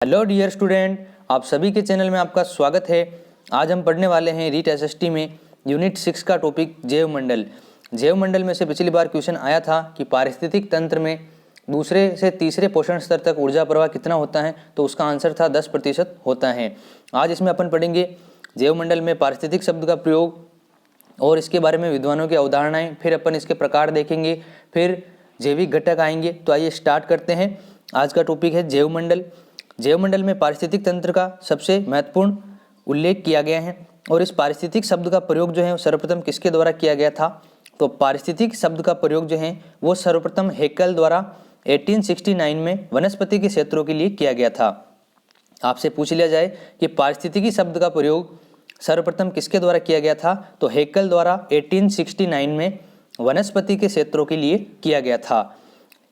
Hello dear student, आप सभी के चैनल में आपका स्वागत है। आज हम पढ़ने वाले हैं रीट एसएसटी में यूनिट 6 का टॉपिक जैव मंडल। जैव मंडल में से पिछली बार क्वेश्चन आया था कि पारिस्थितिक तंत्र में दूसरे से तीसरे पोषण स्तर तक ऊर्जा प्रवाह कितना होता है, तो उसका आंसर था 10% होता है। आज इसमें अपन पढ़ेंगे जैव मंडल में पारिस्थितिक शब्द का प्रयोग और इसके बारे में विद्वानों की अवधारणाएं, फिर अपन इसके प्रकार देखेंगे, फिर जैविक घटक आएंगे। तो आइए स्टार्ट करते हैं। आज का टॉपिक है जैव मंडल। जैव मंडल में पारिस्थितिक तंत्र का सबसे महत्वपूर्ण उल्लेख किया गया है और इस पारिस्थितिक शब्द का प्रयोग जो है वो सर्वप्रथम किसके द्वारा किया गया था, तो पारिस्थितिक शब्द का प्रयोग जो है वो सर्वप्रथम हेकल द्वारा 1869 में वनस्पति के क्षेत्रों के लिए किया गया था। आपसे पूछ लिया जाए कि पारिस्थितिकी शब्द का प्रयोग सर्वप्रथम किसके द्वारा किया गया था, तो हेकल द्वारा 1869 में वनस्पति के क्षेत्रों के लिए किया गया था।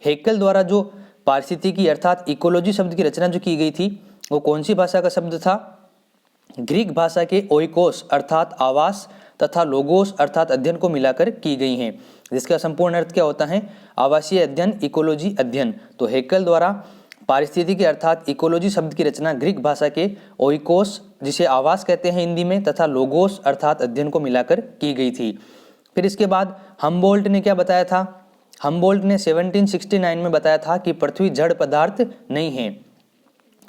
हेकल द्वारा जो पारिस्थितिकी अर्थात इकोलॉजी शब्द की रचना जो की गई थी वो कौन सी भाषा का शब्द था, ग्रीक भाषा के ओइकोस अर्थात आवास तथा लोगोस अर्थात अध्ययन को मिलाकर की गई हैं, जिसका संपूर्ण अर्थ क्या होता है, आवासीय अध्ययन, इकोलॉजी अध्ययन। तो हेकल द्वारा पारिस्थितिकी अर्थात इकोलॉजी शब्द की रचना ग्रीक भाषा के ओइकोस, जिसे आवास कहते हैं हिंदी में, तथा लोगोस अर्थात अध्ययन को मिलाकर की गई थी। फिर इसके बाद हमबोल्ट ने क्या बताया था, हमबोल्ट ने 1769 में बताया था कि पृथ्वी जड़ पदार्थ नहीं है,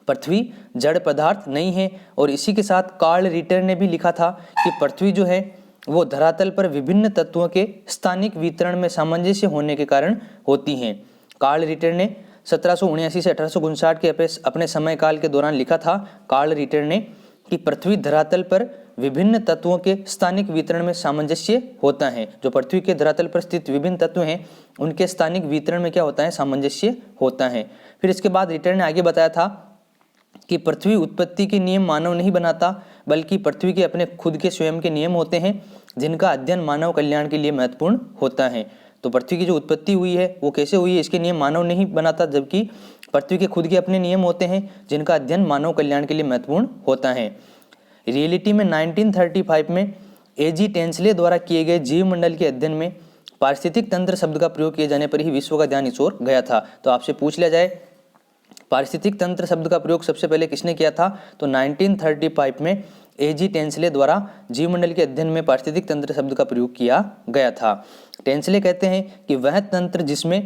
पृथ्वी जड़ पदार्थ नहीं है। और इसी के साथ कार्ल रिटर ने भी लिखा था कि पृथ्वी जो है वो धरातल पर विभिन्न तत्वों के स्थानिक वितरण में सामंजस्य होने के कारण होती हैं। कार्ल रिटर ने 1779 से 1859 के अपने समय काल के दौरान लिखा था, कार्ल रिटर ने, कि पृथ्वी धरातल पर विभिन्न तत्वों के स्थानिक वितरण में सामंजस्य होता है। जो पृथ्वी के धरातल पर स्थित विभिन्न तत्व हैं उनके स्थानिक वितरण में क्या होता है, सामंजस्य होता है। फिर इसके बाद रिटर ने आगे बताया था कि पृथ्वी उत्पत्ति के नियम मानव नहीं बनाता, बल्कि पृथ्वी के अपने खुद के स्वयं के नियम होते हैं जिनका अध्ययन मानव कल्याण के लिए महत्वपूर्ण होता है। तो पृथ्वी की जो उत्पत्ति हुई है वो कैसे हुई है, इसके नियम मानव नहीं बनाता, जबकि पृथ्वी के खुद के अपने नियम होते हैं जिनका अध्ययन मानव कल्याण के लिए महत्वपूर्ण होता है। रियलिटी में 1935 में एजी टेंसले द्वारा किए गए जीव मंडल के अध्ययन में पारिस्थितिक तंत्र शब्द का प्रयोग किए जाने पर ही विश्व का ध्यान इस ओर गया था। तो आपसे पूछ लिया जाए पारिस्थितिक तंत्र शब्द का प्रयोग सबसे पहले किसने किया था, तो 1935 में एजी टेंसले द्वारा जीव मंडल के अध्ययन में पारिस्थितिक तंत्र शब्द का प्रयोग किया गया था। टेंसले कहते हैं कि वह तंत्र जिसमें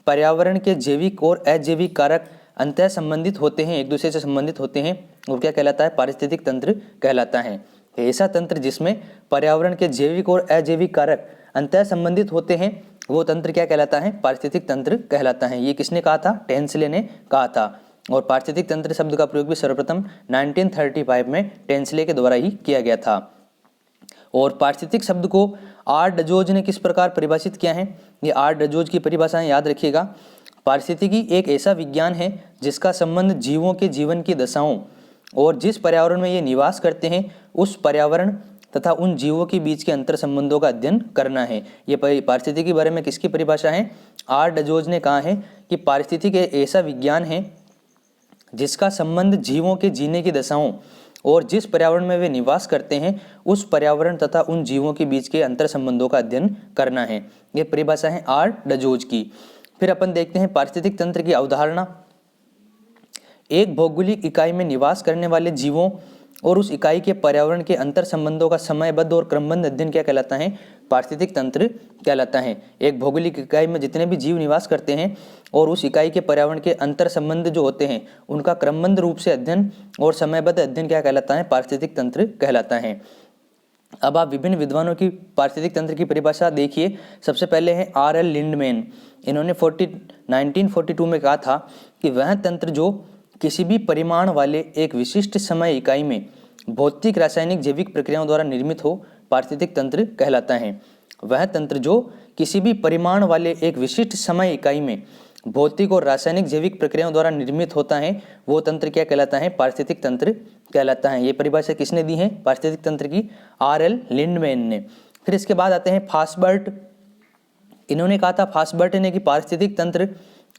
पर्यावरण के जैविक और अजैविक कारक अंतः संबंधित होते हैं, एक दूसरे से संबंधित होते हैं, वो क्या कहलाता है, पारिस्थितिक तंत्र कहलाता है। ऐसा तंत्र जिसमें पर्यावरण के जैविक और अजैविक कारक अंतः संबंधित होते हैं वो तंत्र क्या कहलाता है, पारिस्थितिक तंत्र कहलाता है। ये किसने कहा था, टेंसले ने कहा था। और पारिस्थितिक तंत्र शब्द का प्रयोग भी सर्वप्रथम 1935 में टेंसले के द्वारा ही किया गया था। और पारिस्थितिक शब्द को आर डजोज ने किस प्रकार परिभाषित किया है, ये आर डजोज की परिभाषाएं याद रखिएगा। पारिस्थितिकी एक ऐसा विज्ञान है जिसका संबंध जीवों के जीवन की दशाओं और जिस पर्यावरण में ये निवास करते हैं उस पर्यावरण तथा उन जीवों के बीच के अंतर संबंधों का अध्ययन करना है। ये पारिस्थितिकी के बारे में किसकी परिभाषा है, आर डजोज ने कहा है कि पारिस्थितिकी एक ऐसा विज्ञान है जिसका संबंध जीवों के जीने की दशाओं और जिस पर्यावरण में वे निवास करते हैं उस पर्यावरण तथा उन जीवों के बीच के अंतर संबंधों का अध्ययन करना है। ये परिभाषा है आर डजोज की। फिर अपन देखते हैं पारिस्थितिक तंत्र की अवधारणा। एक भौगोलिक इकाई में निवास करने वाले जीवों और उस इकाई के पर्यावरण के अंतर संबंधों का समयबद्ध और क्रमबद्ध अध्ययन क्या कहलाता है, पारिस्थितिक तंत्र कहलाता है। एक भौगोलिक इकाई में जितने भी जीव निवास करते हैं और उस इकाई के पर्यावरण के अंतर संबंध जो होते हैं उनका क्रमबद्ध रूप से अध्ययन और समयबद्ध अध्ययन क्या कहलाता है, पारिस्थितिक तंत्र कहलाता है। अब आप विभिन्न विद्वानों की पारिस्थितिक तंत्र की परिभाषा देखिए। सबसे पहले है R.L. लिंडमैन। इन्होंने 1942 में कहा था कि वह तंत्र जो किसी भी परिमाण वाले एक विशिष्ट समय इकाई में भौतिक, रासायनिक, जैविक प्रक्रियाओं द्वारा निर्मित हो पारिस्थितिक तंत्र कहलाता है। वह तंत्र जो किसी भी परिमाण वाले एक विशिष्ट समय इकाई में भौतिक और रासायनिक, जैविक प्रक्रियाओं द्वारा निर्मित होता है वो तंत्र क्या कहलाता है, पारिस्थितिक तंत्र कहलाता है। ये परिभाषा किसने दी है, पारिस्थितिक तंत्र की, R.L. लिंडमैन ने। फिर इसके बाद आते हैं फास्बर्ट। इन्होंने कहा था, फास्बर्ट ने, कि पारिस्थितिक तंत्र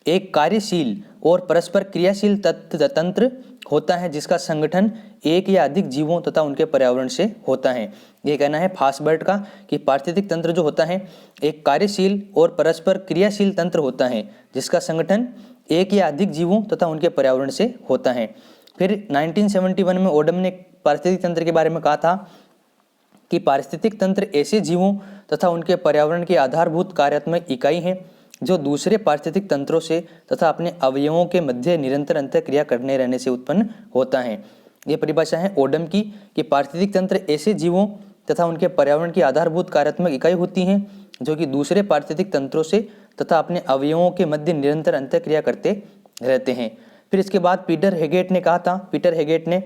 एक कार्यशील और परस्पर क्रियाशील तंत्र होता है जिसका संगठन एक या अधिक जीवों तथा उनके पर्यावरण से होता है। ये कहना है फास्बर्ट का कि पारिस्थितिक तंत्र जो होता है एक कार्यशील और परस्पर क्रियाशील तंत्र होता है जिसका संगठन एक या अधिक जीवों तथा उनके पर्यावरण से होता है। फिर 1971 में ओडम ने पारिस्थितिक तंत्र के बारे में कहा था कि पारिस्थितिक तंत्र ऐसे जीवों तथा उनके पर्यावरण की आधारभूत कार्यात्मक इकाई हैं जो दूसरे पारिस्थितिक तंत्रों से तथा अपने अवयवों के मध्य निरंतर अंतःक्रिया करने रहने से उत्पन्न होता है। ये परिभाषा है ओडम की कि पारिस्थितिक तंत्र ऐसे जीवों तथा उनके पर्यावरण की आधारभूत कार्यात्मक इकाई होती हैं जो कि दूसरे पारिस्थितिक तंत्रों से तथा अपने अवयवों के मध्य निरंतर अंतःक्रिया करते रहते हैं। फिर इसके बाद पीटर हेगेट ने कहा था, पीटर हेगेट ने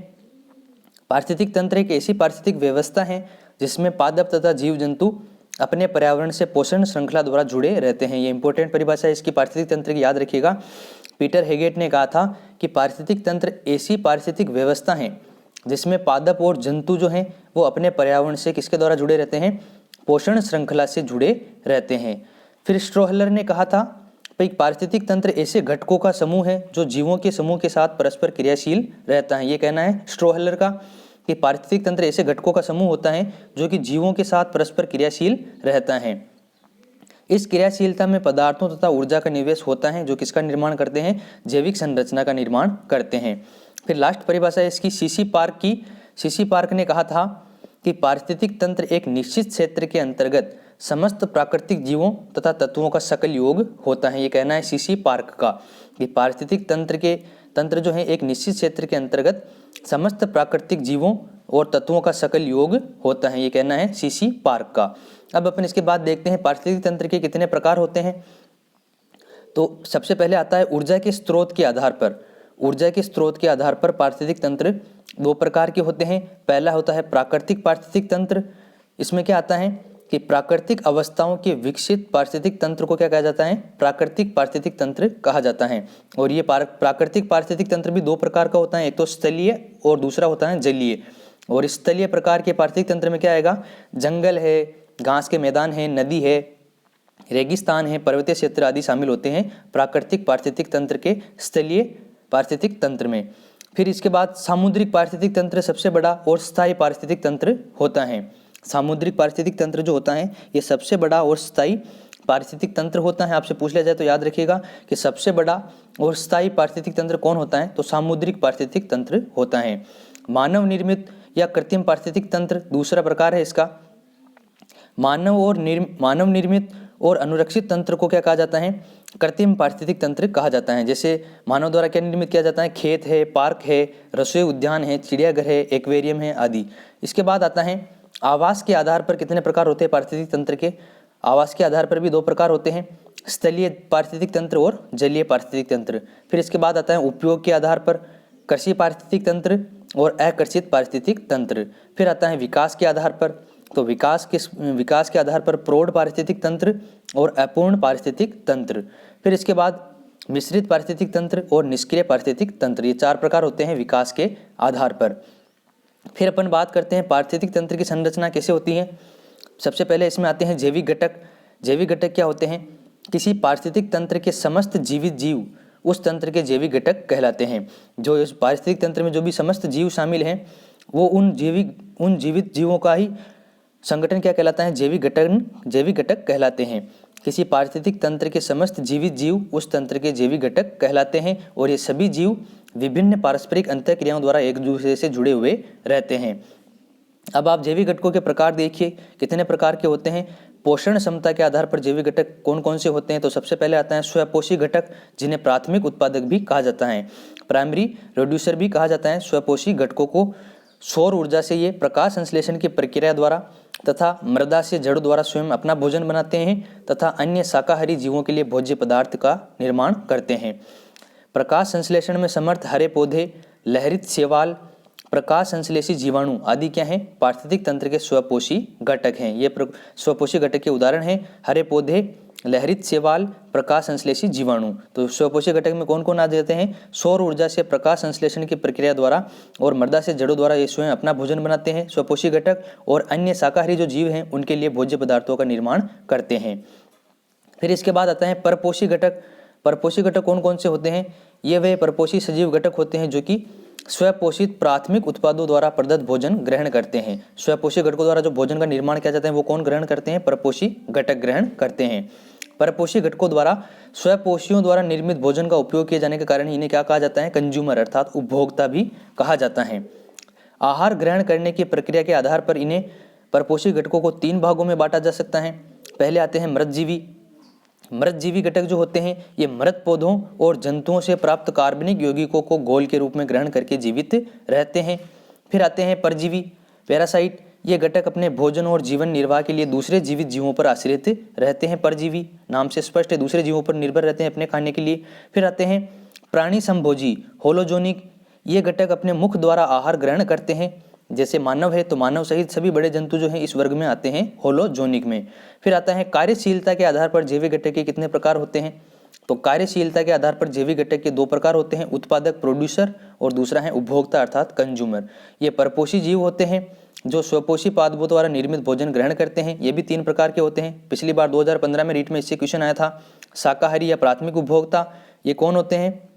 पारिस्थितिक तंत्र एक ऐसी पारिस्थितिक व्यवस्था है जिसमें पादप तथा जीव जंतु अपने पर्यावरण से पोषण श्रृंखला द्वारा जुड़े रहते हैं। ये इंपॉर्टेंट परिभाषा है इसकी पारिस्थितिक तंत्र की, याद रखिएगा। पीटर हेगेट ने कहा था कि पारिस्थितिक तंत्र ऐसी पारिस्थितिक व्यवस्था है जिसमें पादप और जंतु जो हैं वो अपने पर्यावरण से किसके द्वारा जुड़े रहते हैं, पोषण श्रृंखला से जुड़े रहते हैं। फिर स्ट्रोहलर ने कहा था कि पारिस्थितिक तंत्र ऐसे घटकों का समूह है जो जीवों के समूह के साथ परस्पर क्रियाशील रहता है। ये कहना है स्ट्रोहलर का कि पारिस्थितिक तंत्र ऐसे घटकों का समूह होता है जो कि जीवों के साथ परस्पर क्रियाशील रहता है। इस क्रियाशीलता में पदार्थों तथा ऊर्जा का निवेश होता है जो किसका निर्माण करते हैं, जैविक संरचना का निर्माण करते हैं। फिर लास्ट परिभाषा है इसकी सीसी पार्क की। सीसी पार्क ने कहा था कि पारिस्थितिक तंत्र एक निश्चित क्षेत्र के अंतर्गत समस्त प्राकृतिक जीवों तथा तत्वों का सकल योग होता है। ये कहना है सीसी पार्क का कि पारिस्थितिक तंत्र जो है एक निश्चित क्षेत्र के अंतर्गत समस्त प्राकृतिक जीवों और तत्वों का सकल योग होता है। ये कहना है सीसी पार्क का। अब अपन इसके बाद देखते हैं पारिस्थितिक तंत्र के कितने प्रकार होते हैं। तो सबसे पहले आता है ऊर्जा के स्रोत के आधार पर। ऊर्जा के स्रोत के आधार पर पारिस्थितिक तंत्र दो प्रकार के होते हैं। पहला होता है प्राकृतिक पारिस्थितिक तंत्र। इसमें क्या आता है कि प्राकृतिक अवस्थाओं के विकसित पारिस्थितिक तंत्र को क्या कहा जाता है, प्राकृतिक पारिस्थितिक तंत्र कहा जाता है। और ये प्राकृतिक पारिस्थितिक तंत्र भी दो प्रकार का होता है, एक तो स्थलीय और दूसरा होता है जलीय। और स्थलीय प्रकार के पारिस्थितिक तंत्र में क्या आएगा, जंगल है, घास के मैदान है, नदी है, रेगिस्तान है, पर्वतीय क्षेत्र आदि शामिल होते हैं प्राकृतिक पारिस्थितिक तंत्र के स्थलीय पारिस्थितिक तंत्र में। फिर इसके बाद सामुद्रिक पारिस्थितिक तंत्र सबसे बड़ा और स्थायी पारिस्थितिक तंत्र होता है। सामुद्रिक पारिस्थितिक तंत्र जो होता है ये सबसे बड़ा और स्थायी पारिस्थितिक तंत्र होता है। आपसे पूछ लिया जाए तो याद रखिएगा कि सबसे बड़ा और स्थायी पारिस्थितिक तंत्र कौन होता है, तो सामुद्रिक पारिस्थितिक तंत्र होता है। मानव निर्मित या कृत्रिम पारिस्थितिक तंत्र दूसरा प्रकार है इसका। मानव निर्मित और अनुरक्षित तंत्र को क्या कहा जाता है, कृत्रिम पारिस्थितिक तंत्र कहा जाता है। जैसे मानव द्वारा क्या निर्मित किया जाता है, खेत है, पार्क है, रसोई उद्यान है, चिड़ियाघर है, एक्वेरियम है आदि। इसके बाद आता है आवास के आधार पर कितने प्रकार होते हैं पारिस्थितिक तंत्र के। आवास के आधार पर भी दो प्रकार होते हैं, स्थलीय पारिस्थितिक तंत्र और जलीय पारिस्थितिक तंत्र। फिर इसके बाद आता है उपयोग के आधार पर कृषि पारिस्थितिक तंत्र और अकृषित पारिस्थितिक तंत्र। फिर आता है विकास के आधार पर, तो विकास के आधार पर प्रौढ़ पारिस्थितिक तंत्र और अपूर्ण पारिस्थितिक तंत्र। फिर इसके बाद मिश्रित पारिस्थितिक तंत्र और निष्क्रिय पारिस्थितिक तंत्र। ये चार प्रकार होते हैं विकास के आधार पर। फिर अपन बात करते हैं पारिस्थितिक तंत्र की संरचना कैसे होती है। सबसे पहले इसमें आते हैं जैविक घटक। जैविक घटक क्या होते हैं, किसी पारिस्थितिक तंत्र के समस्त जीवित जीव उस तंत्र के जैविक घटक कहलाते हैं। जो इस पारिस्थितिक तंत्र में जो भी समस्त जीव शामिल हैं वो उन जीवित जीवों का ही संगठन क्या कहलाता है, जैविक घटक कहलाते हैं। किसी पारिस्थितिक तंत्र के समस्त जीवित जीव उस तंत्र के जैविक घटक कहलाते हैं और ये सभी जीव विभिन्न पारस्परिक अंतःक्रियाओं द्वारा एक दूसरे से जुड़े हुए रहते हैं। अब आप जैविक घटकों के प्रकार देखिए कितने प्रकार के होते हैं। पोषण क्षमता के आधार पर जैविक घटक कौन कौन से होते हैं, तो सबसे पहले आता है स्वपोषी घटक जिन्हें प्राथमिक उत्पादक भी कहा जाता है, प्राइमरी प्रोड्यूसर भी कहा जाता है। स्वपोषी घटकों को सौर ऊर्जा से ये प्रकाश संश्लेषण की प्रक्रिया द्वारा तथा मृदा से जड़ द्वारा स्वयं अपना भोजन बनाते हैं तथा अन्य शाकाहारी जीवों के लिए भोज्य पदार्थ का निर्माण करते हैं। प्रकाश संश्लेषण में समर्थ हरे पौधे, लहरित शैवाल, प्रकाश संश्लेषी जीवाणु आदि क्या हैं, पारिस्थितिक तंत्र के स्वपोषी घटक हैं। ये स्वपोषी घटक के उदाहरण हैं हरे पौधे, लहरित शैवाल, प्रकाश संश्लेषी जीवाणु। तो स्वपोषी घटक में कौन कौन आ जाते हैं, सौर ऊर्जा से प्रकाश संश्लेषण की प्रक्रिया द्वारा और मृदा से जड़ों द्वारा ये स्वयं अपना भोजन बनाते हैं स्वपोषी घटक, और अन्य शाकाहारी जो जीव हैं उनके लिए भोज्य पदार्थों का निर्माण करते हैं। फिर इसके बाद आता है परपोषी घटक। परपोषी घटक कौन कौन से होते हैं, ये वे परपोषी सजीव घटक होते हैं जो कि स्वपोषित प्राथमिक उत्पादों द्वारा प्रदत्त भोजन ग्रहण करते हैं। स्वपोषी घटकों द्वारा जो भोजन का निर्माण किया जाता है वो कौन ग्रहण करते हैं? परपोषी घटक ग्रहण करते हैं। परपोषी घटकों द्वारा स्वपोषियों द्वारा निर्मित भोजन का उपयोग किए जाने के कारण इन्हें क्या कहा जाता है? कंज्यूमर अर्थात उपभोक्ता भी कहा जाता है। आहार ग्रहण करने की प्रक्रिया के आधार पर इन्हें परपोषी घटकों को 3 भागों में बांटा जा सकता है। पहले आते हैं मृतजीवी। मृतजीवी घटक जो होते हैं ये मृत पौधों और जंतुओं से प्राप्त कार्बनिक यौगिकों को घोल के रूप में ग्रहण करके जीवित रहते हैं। फिर आते हैं परजीवी, पैरासाइट। ये घटक अपने भोजन और जीवन निर्वाह के लिए दूसरे जीवित जीवों पर आश्रित रहते हैं। परजीवी नाम से स्पष्ट है, दूसरे जीवों पर निर्भर रहते हैं अपने खाने के लिए। फिर आते हैं प्राणी संभोजी, होलोजोनिक। ये घटक अपने मुख द्वारा आहार ग्रहण करते हैं। जैसे मानव है तो मानव सहित सभी बड़े जंतु जो हैं इस वर्ग में आते हैं, होलोजोनिक में। फिर आता है कार्यशीलता के आधार पर जैविक घटक के कितने प्रकार होते हैं? तो कार्यशीलता के आधार पर जैविक घटक के 2 प्रकार होते हैं, उत्पादक प्रोड्यूसर और दूसरा है उपभोक्ता अर्थात कंज्यूमर। ये परपोषी जीव होते हैं जो स्वपोषी पादपों द्वारा निर्मित भोजन ग्रहण करते हैं। ये भी 3 प्रकार के होते हैं। पिछली बार 2015 में रीट में इससे क्वेश्चन आया था। शाकाहारी या प्राथमिक उपभोक्ता, ये कौन होते हैं?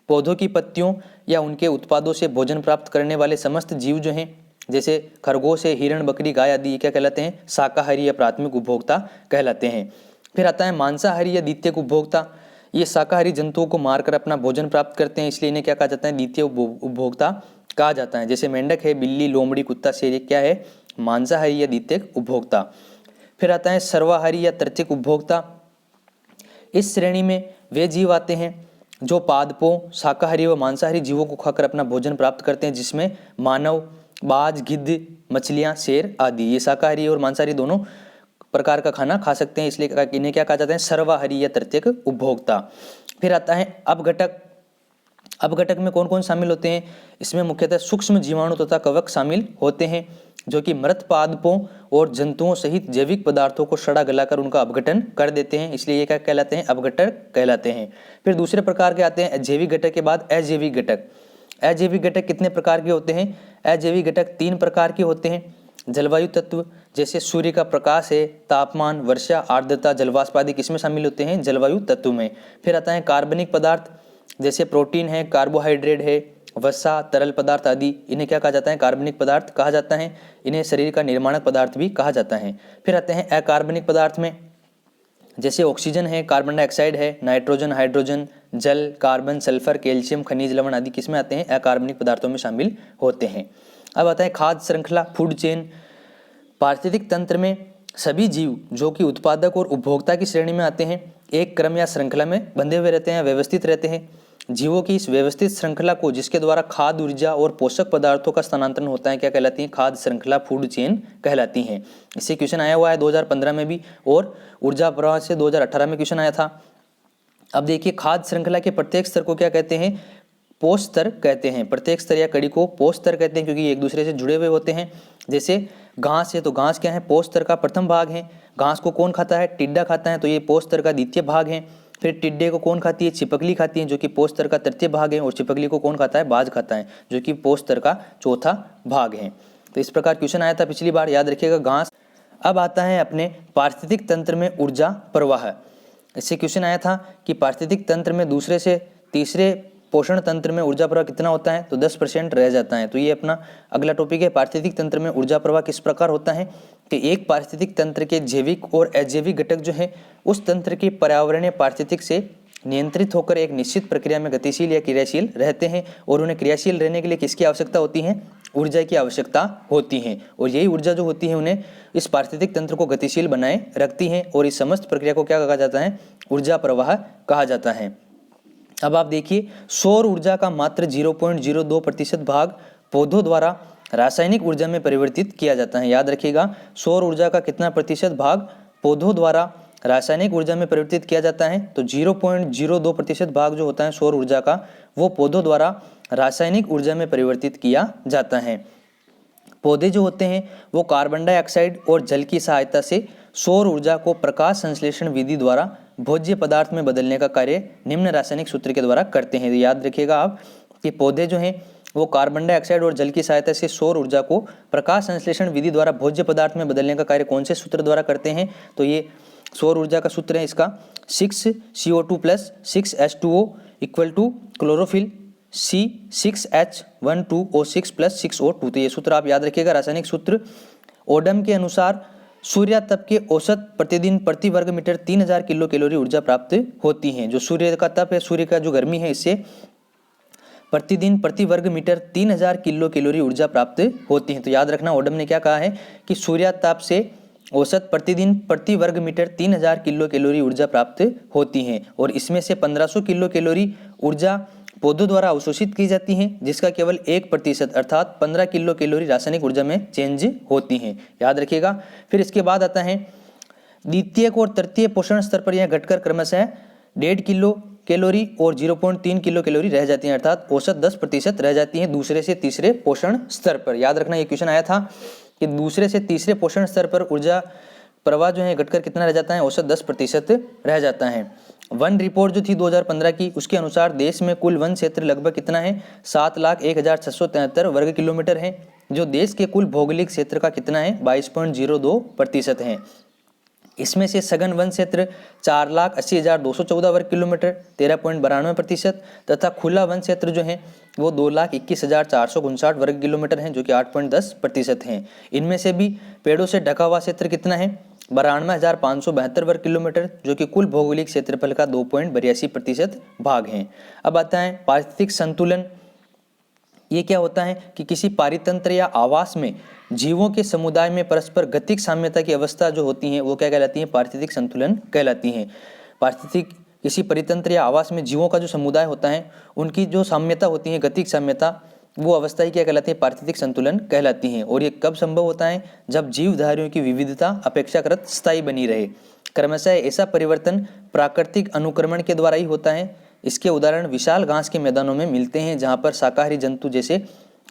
पौधों की पत्तियों या उनके उत्पादों से भोजन प्राप्त करने वाले समस्त जीव जो हैं, जैसे खरगोश है, हिरण, बकरी, गाय आदि, ये क्या कहलाते हैं? शाकाहारी या प्राथमिक उपभोक्ता कहलाते हैं। फिर आता है मांसाहारी या द्वितीयक उपभोक्ता। ये शाकाहारी जंतुओं को मारकर अपना भोजन प्राप्त करते हैं, इसलिए इन्हें क्या कहा जाता है? द्वितीय उपभोक्ता कहा जाता है। जैसे मेंढक है, बिल्ली, लोमड़ी, कुत्ता, शेर, ये क्या है? मांसाहारी या द्वितीयक उपभोक्ता। फिर आता है सर्वाहारी या तृतीयक उपभोक्ता। इस श्रेणी में वे जीव आते हैं जो पादपों, शाकाहारी व मांसाहारी जीवों को खाकर अपना भोजन प्राप्त करते हैं, जिसमें मानव, बाज, गिद्ध, मछलियां, शेर आदि। ये शाकाहारी और मांसाहारी दोनों प्रकार का खाना खा सकते हैं, इसलिए इन्हें क्या कहा जाता है? सर्वाहारी या तृतीयक उपभोक्ता। फिर आता है अपघटक। अपघटक में कौन कौन शामिल होते हैं? इसमें मुख्यतः सूक्ष्म जीवाणु तथा कवक शामिल होते हैं जो कि मृत पादपों और जंतुओं सहित जैविक पदार्थों को सड़ा गलाकर उनका अपघटन कर देते हैं, इसलिए ये क्या कहलाते हैं? अपघटक कहलाते हैं। फिर दूसरे प्रकार के आते हैं जैविक घटक के बाद अजैविक घटक। अजैविक घटक कितने प्रकार के होते हैं? अजैविक घटक 3 प्रकार के होते हैं। जलवायु तत्व, जैसे सूर्य का प्रकाश है, तापमान, वर्षा, आर्द्रता, जलवाष्प आदि किसमें शामिल होते हैं? जलवायु तत्व में। फिर आता है कार्बनिक पदार्थ, जैसे प्रोटीन है, कार्बोहाइड्रेट है, वसा, तरल पदार्थ आदि, इन्हें क्या कहा जाता है? कार्बनिक पदार्थ कहा जाता है। इन्हें शरीर का निर्माणक पदार्थ भी कहा जाता है। फिर आते हैं अकार्बनिक पदार्थ में, जैसे ऑक्सीजन है, कार्बन डाइऑक्साइड है, नाइट्रोजन, हाइड्रोजन, जल, कार्बन, सल्फर, कैल्शियम, खनिज लवण आदि किसमें आते हैं? अकार्बनिक पदार्थों में शामिल होते हैं। अब आता है खाद्य श्रृंखला, फूड चेन। पारिस्थितिक तंत्र में सभी जीव जो कि उत्पादक और उपभोक्ता की श्रेणी में आते हैं, एक क्रम या श्रृंखला में बंधे हुए रहते हैं, व्यवस्थित रहते हैं। जीवों की इस व्यवस्थित श्रृंखला को, जिसके द्वारा खाद्य, ऊर्जा और पोषक पदार्थों का स्थानांतरण होता है, क्या कहलाती है? खाद्य श्रृंखला, फूड चेन कहलाती हैं। इससे क्वेश्चन आया हुआ है 2015 में भी, और ऊर्जा प्रवाह से 2018 में क्वेश्चन आया था। अब देखिए, खाद्य श्रृंखला के प्रत्येक स्तर को क्या कहते हैं? पोष स्तर कहते हैं। प्रत्येक स्तर या कड़ी को पोष स्तर कहते हैं, क्योंकि एक दूसरे से जुड़े हुए होते हैं। जैसे घास है तो घास क्या है? पोष स्तर का प्रथम भाग है। घास को कौन खाता है? टिड्डा खाता है, तो ये पोष स्तर का द्वितीय भाग है। फिर टिड्डे को कौन खाती है? छिपकली खाती है, जो कि पोष स्तर का तृतीय भाग है। और छिपकली को कौन खाता है? बाज खाता है, जो कि पोष स्तर का चौथा भाग है। तो इस प्रकार क्वेश्चन आया था पिछली बार, याद रखिएगा, घास। अब आता है अपने पारिस्थितिक तंत्र में ऊर्जा प्रवाह। इससे क्वेश्चन आया था कि पारिस्थितिक तंत्र में दूसरे से तीसरे पोषण तंत्र में ऊर्जा प्रवाह कितना होता है? तो 10% रह जाता है। तो ये अपना अगला टॉपिक है। पारिस्थितिक तंत्र में ऊर्जा प्रवाह किस प्रकार होता है कि एक पारिस्थितिक तंत्र के जैविक और अजैविक घटक जो है उस तंत्र की पर्यावरणीय पारिस्थितिक से नियंत्रित होकर एक निश्चित प्रक्रिया में गतिशील या क्रियाशील रहते हैं, और उन्हें क्रियाशील रहने के लिए किसकी आवश्यकता होती है? ऊर्जा की आवश्यकता होती है। और यही ऊर्जा जो होती है उन्हें इस पारिस्थितिक तंत्र को गतिशील बनाए रखती है, और इस समस्त प्रक्रिया को क्या कहा जाता है? ऊर्जा प्रवाह कहा जाता है। अब आप देखिए, सौर ऊर्जा का मात्र 0.02% भाग पौधों द्वारा रासायनिक ऊर्जा में परिवर्तित किया जाता है। याद रखिएगा, सौर ऊर्जा का कितना प्रतिशत भाग पौधों द्वारा रासायनिक ऊर्जा में परिवर्तित किया जाता है? तो 0.02% भाग जो होता है सौर ऊर्जा का, वो पौधों द्वारा रासायनिक ऊर्जा में परिवर्तित किया जाता है। पौधे जो होते हैं वो कार्बन डाइऑक्साइड और जल की सहायता से सौर ऊर्जा को प्रकाश संश्लेषण विधि द्वारा भोज्य पदार्थ में बदलने का कार्य निम्न रासायनिक सूत्र के द्वारा करते हैं। याद रखिएगा आप कि पौधे जो हैं वो कार्बन डाइऑक्साइड और जल की सहायता से सौर ऊर्जा को प्रकाश संश्लेषण विधि द्वारा भोज्य पदार्थ में बदलने का कार्य कौन से सूत्र द्वारा करते हैं? तो ये सौर ऊर्जा का सूत्र है इसका 6CO2 + 6H2O = chlorophyll C6H12O6 + 6O2। तो ये सूत्र आप याद रखिएगा, रासायनिक सूत्र। ओडम के अनुसार सूर्यातप के औसत प्रतिदिन प्रति वर्ग मीटर 3000 किलो कैलोरी ऊर्जा प्राप्त होती है। जो सूर्य का तप है, सूर्य का जो गर्मी है, इससे प्रतिदिन प्रति वर्ग मीटर 3000 किलो कैलोरी ऊर्जा प्राप्त होती है। तो याद रखना, ओडम ने क्या कहा है कि सूर्याताप से औसत प्रतिदिन प्रति वर्ग मीटर 3000 किलो कैलोरी ऊर्जा प्राप्त होती है और इसमें से 1500 किलो कैलोरी ऊर्जा पौधों द्वारा अवशोषित की जाती है, जिसका केवल 1% अर्थात 15 किलो कैलोरी रासायनिक ऊर्जा में चेंज होती है। याद रखिएगा। फिर इसके बाद आता है द्वितीयक और तृतीय पोषण स्तर पर यह घटकर क्रमशः 1.5 किलो कैलोरी और 0.3 किलो कैलोरी रह जाती हैं, अर्थात औसत 10% रह जाती हैं दूसरे से तीसरे पोषण स्तर पर। याद रखना, ये क्वेश्चन आया था कि दूसरे से तीसरे पोषण स्तर पर ऊर्जा प्रवाह जो है घटकर कितना रह जाता है, औसत 10% रह जाता है। वन रिपोर्ट जो थी 2015 की, उसके अनुसार देश में कुल वन क्षेत्र लगभग कितना है, 7,01,673 वर्ग किलोमीटर है, जो देश के कुल भौगोलिक क्षेत्र का कितना है, 22.02% है। इसमें से सघन वन क्षेत्र 4,80,214 वर्ग किलोमीटर 13.92% तथा खुला वन क्षेत्र जो है वो 2,21,459 वर्ग किलोमीटर है, जो कि 8.10% है। इनमें से भी पेड़ों से ढका हुआ क्षेत्र कितना है, 92,572 वर्ग किलोमीटर, जो कि कुल भौगोलिक क्षेत्रफल का 2.82% भाग है। अब आता है पारिस्थितिक संतुलन। ये क्या होता है कि किसी पारितंत्र या आवास में जीवों के समुदाय में परस्पर गतिक साम्यता की अवस्था जो होती है वो क्या कहलाती है, पारिस्थितिक संतुलन कहलाती है। पारिस्थितिक किसी परितंत्र या आवास में जीवों का जो समुदाय होता है उनकी जो साम्यता होती है, गतिक साम्यता, वो अवस्था ही क्या कहलाती है, पारिस्थितिक संतुलन कहलाती है। और ये कब संभव होता है, जब जीवधारियों की विविधता अपेक्षाकृत स्थायी बनी रहे। क्रमशः ऐसा परिवर्तन प्राकृतिक अनुक्रमण के द्वारा ही होता है। इसके उदाहरण विशाल घास के मैदानों में मिलते हैं, जहाँ पर शाकाहारी जंतु जैसे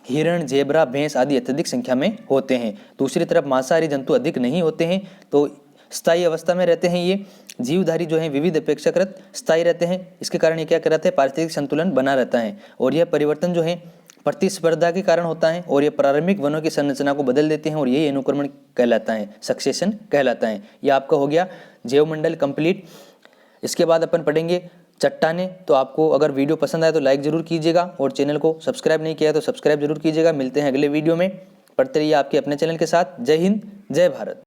हिरण, जेबरा, भैंस आदि अत्यधिक संख्या में होते हैं। दूसरी तरफ मांसाहारी जंतु अधिक नहीं होते हैं, तो स्थायी अवस्था में रहते हैं। ये जीवधारी जो है विविध अपेक्षाकृत स्थायी रहते हैं। इसके कारण ये क्या कराते हैं, पारिस्थितिक संतुलन बना रहता है। और यह परिवर्तन जो है प्रतिस्पर्धा के कारण होता है और ये प्रारंभिक वनों की संरचना को बदल देते हैं और यही अनुक्रमण कहलाता है, सक्सेशन कहलाता है। यह आपका हो गया जैवमंडल कंप्लीट। इसके बाद अपन पढ़ेंगे चट्टाने। तो आपको अगर वीडियो पसंद आए तो लाइक जरूर कीजिएगा और चैनल को सब्सक्राइब नहीं किया तो सब्सक्राइब जरूर कीजिएगा। मिलते हैं अगले वीडियो में। पढ़ते रहिए आपके अपने चैनल के साथ। जय हिंद, जय भारत।